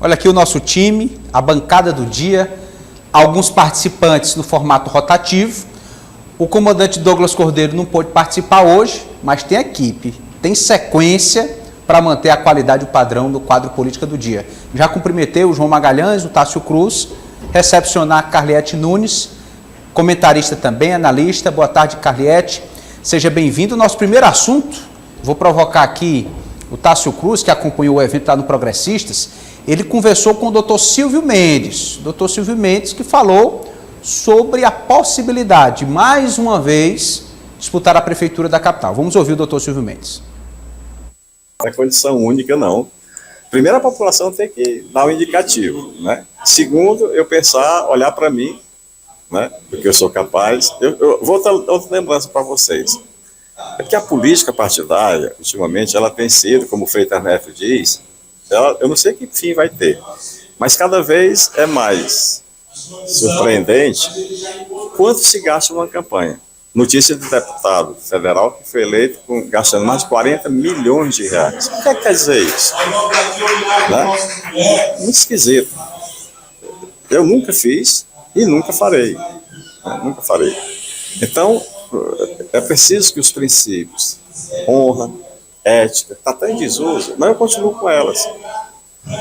Olha aqui o nosso time, a bancada do dia, alguns participantes no formato rotativo. O comandante Douglas Cordeiro não pôde participar hoje, mas tem equipe, tem sequência para manter a qualidade e o padrão do quadro Política do Dia. Já cumprimentei o João Magalhães, o Tássio Cruz, recepcionar a Carliete Nunes, comentarista também, analista. Boa tarde, Carliete. Seja bem-vindo. Nosso primeiro assunto, vou provocar aqui o Tássio Cruz, que acompanhou o evento lá no Progressistas. Ele conversou com o doutor Silvio Mendes. Doutor Silvio Mendes, que falou sobre a possibilidade, mais uma vez, disputar a prefeitura da capital. Vamos ouvir o doutor Silvio Mendes. Não é condição única, não. Primeiro, a população tem que dar um indicativo, né? Segundo, eu pensar, olhar para mim, né? Porque eu sou capaz. Eu vou dar outra lembrança para vocês. É que a política partidária, ultimamente, ela tem sido, como o Freitas Neto diz, eu não sei que fim vai ter, mas cada vez é mais surpreendente quanto se gasta numa campanha. Notícia do deputado federal que foi eleito gastando mais de 40 milhões de reais. O que é que quer dizer isso? Né? Muito esquisito. Eu nunca fiz e nunca farei. Né? Nunca farei. Então, é preciso que os princípios, honra, ética, está até em desuso, mas eu continuo com elas.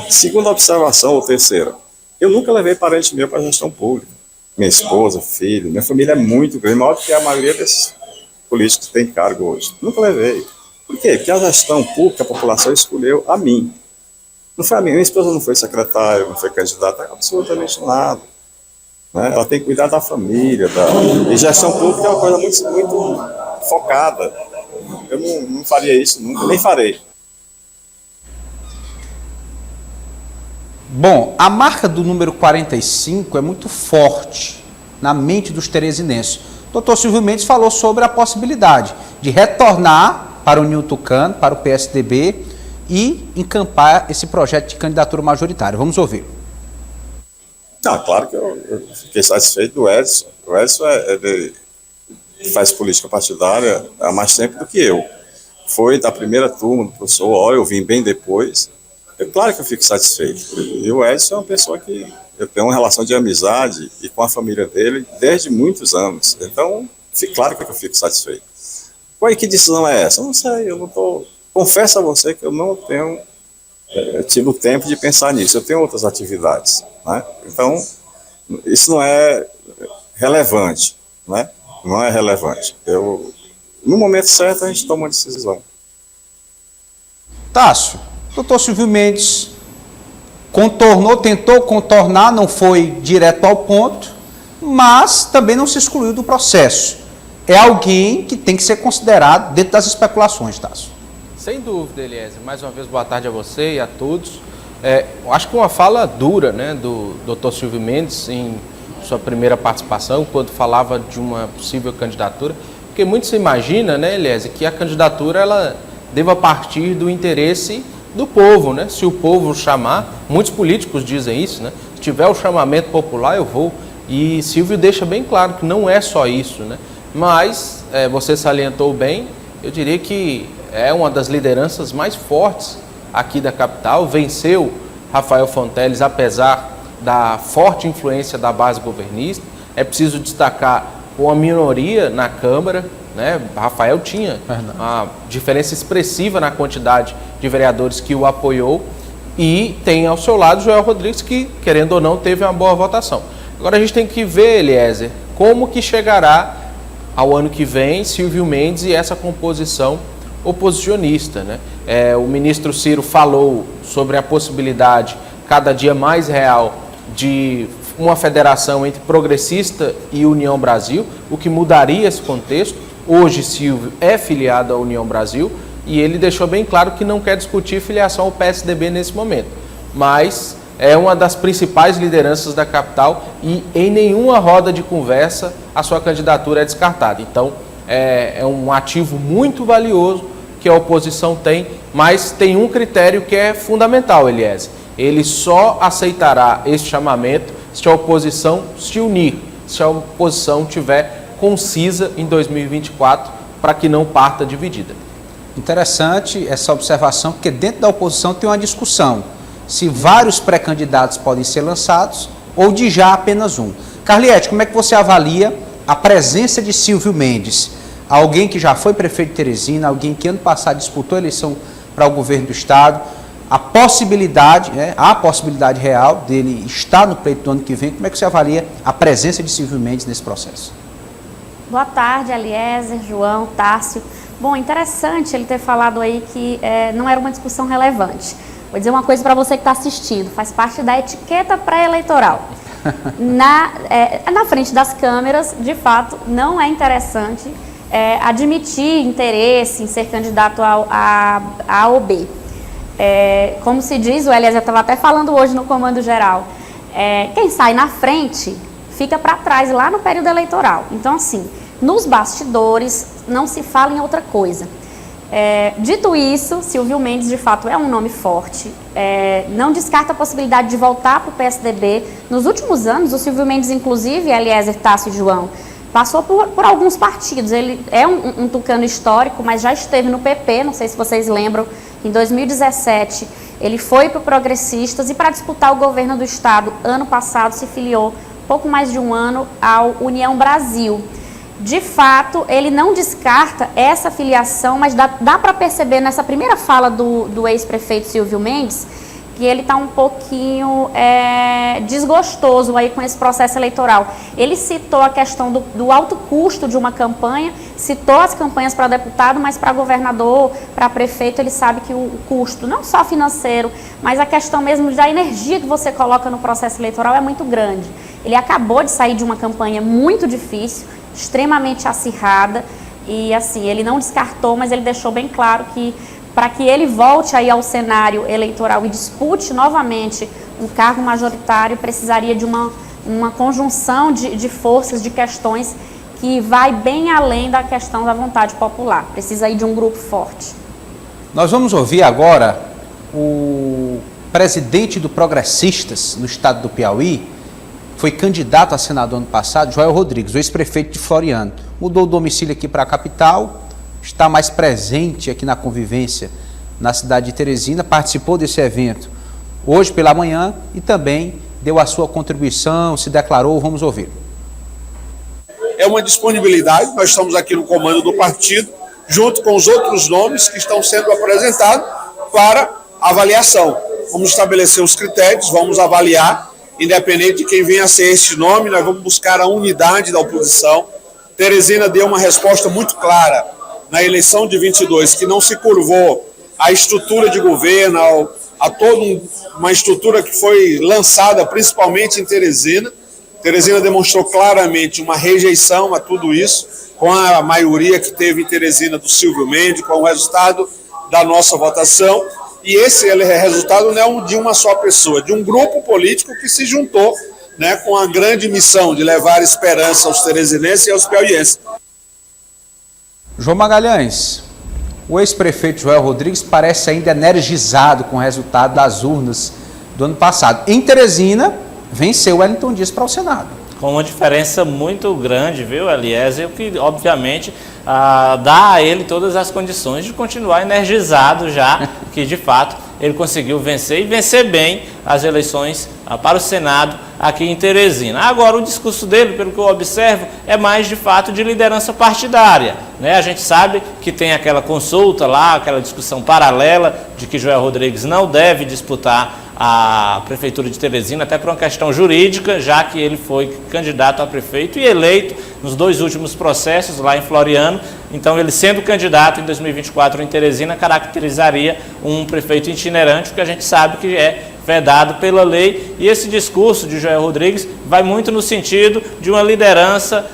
Segunda observação, ou terceira, eu nunca levei parente meu para a gestão pública. Minha esposa, filho, minha família é muito grande, maior do que a maioria desses políticos que tem cargo hoje. Nunca levei. Por quê? Porque a gestão pública, a população escolheu a mim. Não foi a mim. Minha esposa não foi secretária, não foi candidata, absolutamente nada. Né? Ela tem que cuidar da família. E gestão pública é uma coisa muito focada. Eu não faria isso nunca, nem farei. Bom, a marca do número 45 é muito forte na mente dos teresinenses. O doutor Silvio Mendes falou sobre a possibilidade de retornar para o União Tucano, para o PSDB e encampar esse projeto de candidatura majoritária. Vamos ouvir. Claro que eu fiquei satisfeito do Edson. O Edson faz política partidária há mais tempo do que eu. Foi da primeira turma do professor, eu vim bem depois. Claro que eu fico satisfeito. E o Edson é uma pessoa que eu tenho uma relação de amizade e com a família dele desde muitos anos. Então, claro que eu fico satisfeito. Qual que decisão é essa? Eu não sei, eu não estou... Confesso a você que eu não tenho tido tempo de pensar nisso. Eu tenho outras atividades, né? Então, isso não é relevante, né? Não é relevante. No momento certo, a gente toma uma decisão. Tássio, o doutor Silvio Mendes tentou contornar, não foi direto ao ponto, mas também não se excluiu do processo. É alguém que tem que ser considerado dentro das especulações, Tássio. Sem dúvida, Eliezer. Mais uma vez, boa tarde a você e a todos. Eu acho que uma fala dura, né, do doutor Silvio Mendes em sua primeira participação, quando falava de uma possível candidatura, porque muito se imagina, né, Eliezer, que a candidatura ela deva partir do interesse do povo, né? Se o povo chamar, muitos políticos dizem isso, né? Se tiver o chamamento popular, eu vou. E Silvio deixa bem claro que não é só isso, né? Mas, você salientou bem, eu diria que é uma das lideranças mais fortes aqui da capital, venceu Rafael Fonteles, apesar da forte influência da base governista. É preciso destacar uma minoria na Câmara, né? Rafael tinha uma diferença expressiva na quantidade de vereadores que o apoiou e tem ao seu lado Joel Rodrigues, que, querendo ou não, teve uma boa votação. Agora a gente tem que ver, Eliezer, como que chegará ao ano que vem Silvio Mendes e essa composição oposicionista, né? O ministro Ciro falou sobre a possibilidade, cada dia mais real, de uma federação entre Progressista e União Brasil, o que mudaria esse contexto. Hoje Silvio é filiado à União Brasil e ele deixou bem claro que não quer discutir filiação ao PSDB nesse momento, mas é uma das principais lideranças da capital e em nenhuma roda de conversa a sua candidatura é descartada. Então é um ativo muito valioso que a oposição tem, mas tem um critério que é fundamental, Eliezer. Ele só aceitará esse chamamento se a oposição se unir, se a oposição tiver concisa em 2024, para que não parta dividida. Interessante essa observação, porque dentro da oposição tem uma discussão. se vários pré-candidatos podem ser lançados ou de já apenas um. Carliete, como é que você avalia a presença de Silvio Mendes? Alguém que já foi prefeito de Teresina, alguém que ano passado disputou a eleição para o governo do estado, a possibilidade real dele estar no pleito do ano que vem. Como é que você avalia a presença de Silvio Mendes nesse processo? Boa tarde, Eliezer, João, Tássio. Bom, interessante ele ter falado aí que não era uma discussão relevante. Vou dizer uma coisa para você que está assistindo, faz parte da etiqueta pré-eleitoral. Na frente das câmeras, de fato, não é interessante admitir interesse em ser candidato a A ou B. Como se diz, o Eliezer estava até falando hoje no Comando Geral, quem sai na frente fica para trás lá no período eleitoral. Então, assim, nos bastidores não se fala em outra coisa. Dito isso, Silvio Mendes de fato é um nome forte, não descarta a possibilidade de voltar para o PSDB. Nos últimos anos, o Silvio Mendes, inclusive, Eliezer, Tássio e João, passou por alguns partidos. Ele é um tucano histórico, mas já esteve no PP, não sei se vocês lembram, em 2017 ele foi para o Progressistas e para disputar o governo do estado, ano passado se filiou, pouco mais de um ano, ao União Brasil. De fato, ele não descarta essa filiação, mas dá para perceber nessa primeira fala do ex-prefeito Silvio Mendes que ele está um pouquinho desgostoso aí com esse processo eleitoral. Ele citou a questão do alto custo de uma campanha, citou as campanhas para deputado, mas para governador, para prefeito, ele sabe que o custo, não só financeiro, mas a questão mesmo da energia que você coloca no processo eleitoral é muito grande. Ele acabou de sair de uma campanha muito difícil, extremamente acirrada, e assim, ele não descartou, mas ele deixou bem claro que para que ele volte aí ao cenário eleitoral e dispute novamente um cargo majoritário, precisaria de uma conjunção de forças, de questões que vai bem além da questão da vontade popular. Precisa aí de um grupo forte. Nós vamos ouvir agora o presidente do Progressistas no estado do Piauí, foi candidato a senador ano passado, Joel Rodrigues, o ex-prefeito de Floriano. Mudou o domicílio aqui para a capital, está mais presente aqui na convivência na cidade de Teresina, participou desse evento hoje pela manhã e também deu a sua contribuição, se declarou. Vamos ouvir. É uma disponibilidade, nós estamos aqui no comando do partido, junto com os outros nomes que estão sendo apresentados para avaliação. Vamos estabelecer os critérios, vamos avaliar, independente de quem venha a ser este nome, nós vamos buscar a unidade da oposição. Teresina deu uma resposta muito clara na eleição de 22, que não se curvou à estrutura de governo, a toda uma estrutura que foi lançada principalmente em Teresina. Teresina demonstrou claramente uma rejeição a tudo isso, com a maioria que teve em Teresina do Silvio Mendes, com o resultado da nossa votação. E esse resultado não é de uma só pessoa, de um grupo político que se juntou, né, com a grande missão de levar esperança aos teresinenses e aos piauienses. João Magalhães, o ex-prefeito Joel Rodrigues parece ainda energizado com o resultado das urnas do ano passado. Em Teresina, venceu Wellington Dias para o Senado. Com uma diferença muito grande, viu, Eliezer, o que obviamente dá a ele todas as condições de continuar energizado já, que de fato ele conseguiu vencer e vencer bem as eleições para o Senado aqui em Teresina. Agora, o discurso dele, pelo que eu observo, é mais de fato de liderança partidária, né? A gente sabe que tem aquela consulta lá, aquela discussão paralela de que Joel Rodrigues não deve disputar a Prefeitura de Teresina, até por uma questão jurídica, já que ele foi candidato a prefeito e eleito nos 2 últimos processos lá em Floriano. Então, ele sendo candidato em 2024 em Teresina, caracterizaria um prefeito itinerante, o que a gente sabe que é vedado pela lei. E esse discurso de Joel Rodrigues vai muito no sentido de uma liderança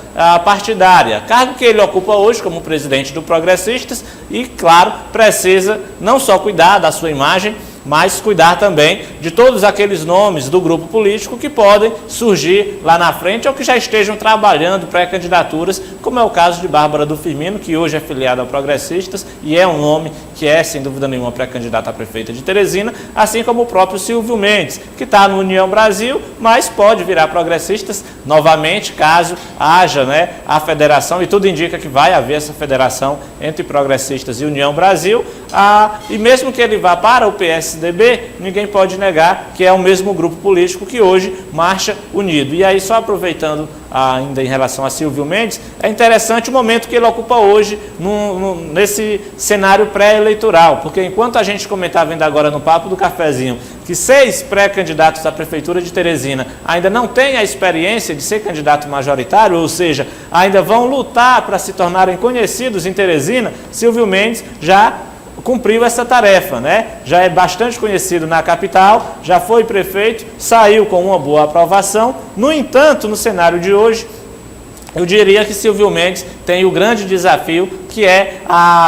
partidária, cargo que ele ocupa hoje como presidente do Progressistas e, claro, precisa não só cuidar da sua imagem, mas cuidar também de todos aqueles nomes do grupo político que podem surgir lá na frente ou que já estejam trabalhando pré-candidaturas, como é o caso de Bárbara do Firmino, que hoje é filiada ao Progressistas e é um nome que é, sem dúvida nenhuma, pré-candidato a prefeita de Teresina, assim como o próprio Silvio Mendes, que está no União Brasil, mas pode virar progressistas novamente, caso haja, né, a federação, e tudo indica que vai haver essa federação entre progressistas e União Brasil, e mesmo que ele vá para o PSDB, ninguém pode negar que é o mesmo grupo político que hoje marcha unido. E aí, só aproveitando ainda em relação a Silvio Mendes, é interessante o momento que ele ocupa hoje nesse cenário pré-eleitoral, porque enquanto a gente comentava ainda agora no Papo do Cafezinho que 6 pré-candidatos à Prefeitura de Teresina ainda não têm a experiência de ser candidato majoritário, ou seja, ainda vão lutar para se tornarem conhecidos em Teresina, Silvio Mendes já cumpriu essa tarefa, né? Já é bastante conhecido na capital, já foi prefeito, saiu com uma boa aprovação. No entanto, no cenário de hoje, eu diria que Silvio Mendes tem o grande desafio, que é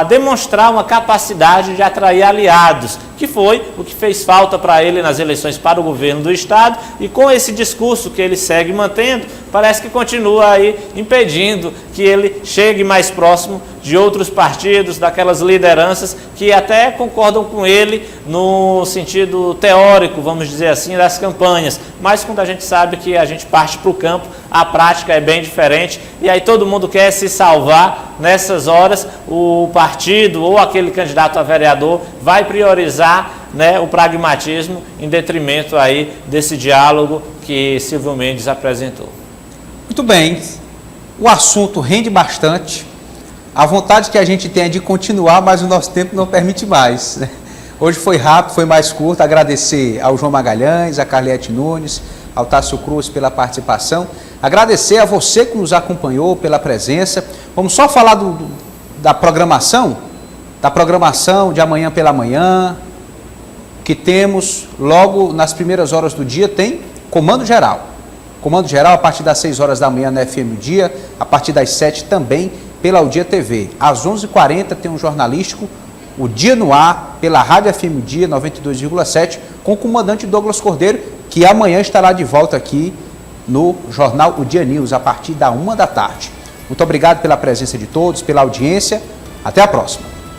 demonstrar uma capacidade de atrair aliados, que foi o que fez falta para ele nas eleições para o governo do Estado, e com esse discurso que ele segue mantendo, parece que continua aí impedindo que ele chegue mais próximo de outros partidos, daquelas lideranças que até concordam com ele no sentido teórico, vamos dizer assim, das campanhas, mas quando a gente sabe que a gente parte para o campo, a prática é bem diferente, e aí todo mundo quer se salvar. Nessas horas, o partido ou aquele candidato a vereador vai priorizar, né, o pragmatismo em detrimento aí desse diálogo que Silvio Mendes apresentou. Muito bem, o assunto rende bastante, a vontade que a gente tem é de continuar, mas o nosso tempo não permite mais, né? Hoje foi rápido, foi mais curto. Agradecer ao João Magalhães, a Carliete Nunes, ao Tássio Cruz pela participação, agradecer a você que nos acompanhou pela presença. Vamos só falar da programação de amanhã pela manhã, que temos logo nas primeiras horas do dia, tem Comando Geral. Comando Geral a partir das 6 horas da manhã na FM Dia, a partir das 7 também pela O Dia TV. Às 11h40 tem um jornalístico, O Dia no Ar, pela Rádio FM Dia 92,7, com o comandante Douglas Cordeiro, que amanhã estará de volta aqui no jornal O Dia News, a partir da 1 da tarde. Muito obrigado pela presença de todos, pela audiência. Até a próxima.